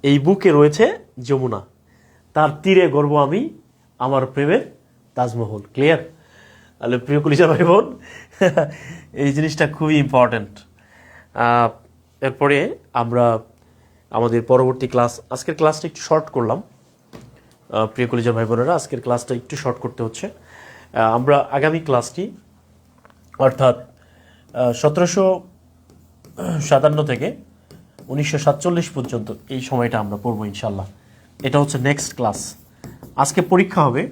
এই বুকে রয়েছে যমুনা, তার তীরে গর্ব আমি, আমার প্রেমের তাজমহল। ক্লিয়ার? তাহলে প্রিয় কলিজা ভাই বোন, এই জিনিসটা খুবই ইম্পর্ট্যান্ট। এরপরে আমরা আমাদের পরবর্তী ক্লাস, আজকের ক্লাসটা একটু শর্ট করলাম। প্রিয় কলিজা ভাই বোনেরা, আজকের ক্লাসটা একটু শর্ট করতে হচ্ছে। আমরা আগামী ক্লাসটি অর্থাৎ 1757 থেকে 1947 পর্যন্ত এই সময়টা আমরা পড়বো ইনশাল্লাহ। এটা হচ্ছে নেক্সট ক্লাস। আজকে পরীক্ষা হবে,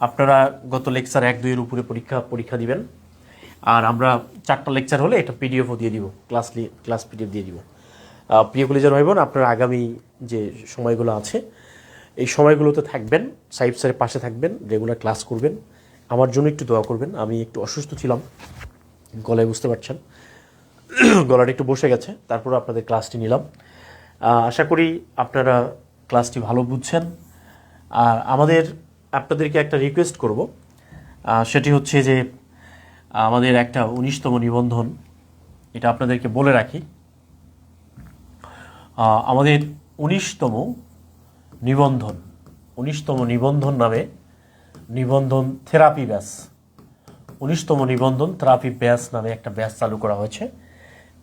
আপনারা গত লেকচার 1-2 উপরে পরীক্ষা দিবেন। আর আমরা 4টা লেকচার হলে এটা পিডিএফও দিয়ে দিব, ক্লাস পিডিএফ দিয়ে দিব। প্রিয় কলিজার ভাই বোন, আপনারা আগামী যে সময়গুলো আছে এই সময়গুলোতে থাকবেন, সাইফ স্যারের পাশে থাকবেন, রেগুলার ক্লাস করবেন। আমার জন্য একটু দোয়া করবেন। আমি একটু অসুস্থ ছিলাম, গলায় বুঝতে পারছেন, গলাটা একটু বসে গেছে, তারপর আপনাদের ক্লাসটি নিলাম। আশা করি আপনারা ক্লাসটি ভালো বুঝছেন। আর আপনাদেরকে একটা রিকোয়েস্ট করব, সেটি হচ্ছে যে আমাদের একটা 19তম নিবন্ধন, এটা আপনাদেরকে বলে রাখি। আমাদের 19তম নিবন্ধন নামে নিবন্ধন থেরাপি ব্যাচ, 19তম নিবন্ধন থেরাপি ব্যাচ নামে একটা ব্যাচ চালু করা হয়েছে।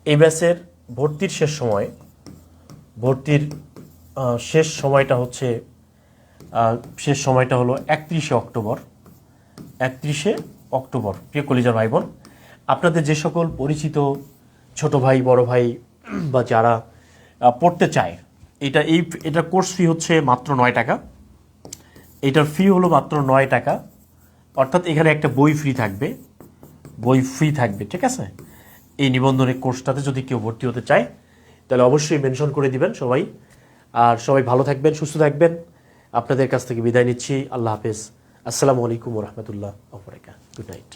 এই ব্যাচের ভর্তির শেষ সময়টা হচ্ছে শেষ সময়টা হলো 31শে অক্টোবর। 31শে অক্টোবর প্রিয় কলিজার ভাই বোন, আপনাদের যে সকল পরিচিত ছোট ভাই বড় ভাই বা যারা পড়তে চায়, এটার কোর্স ফি হচ্ছে মাত্র 9 টাকা। এটার ফি হলো মাত্র 9 টাকা, অর্থাৎ এখানে একটা বই ফ্রি থাকবে, ঠিক আছে। এই নিবন্ধনের কোর্সটাতে যদি কেউ ভর্তি হতে চায় তাহলে অবশ্যই মেনশন করে দিবেন সবাই। আর সবাই ভালো থাকবেন, সুস্থ থাকবেন। আপনাদের কাছ থেকে বিদায় নিচ্ছি। আল্লাহ হাফেজ। আসসালামু আলাইকুম ওয়া রাহমাতুল্লাহ ওয়া বারাকাতুহু। Good night.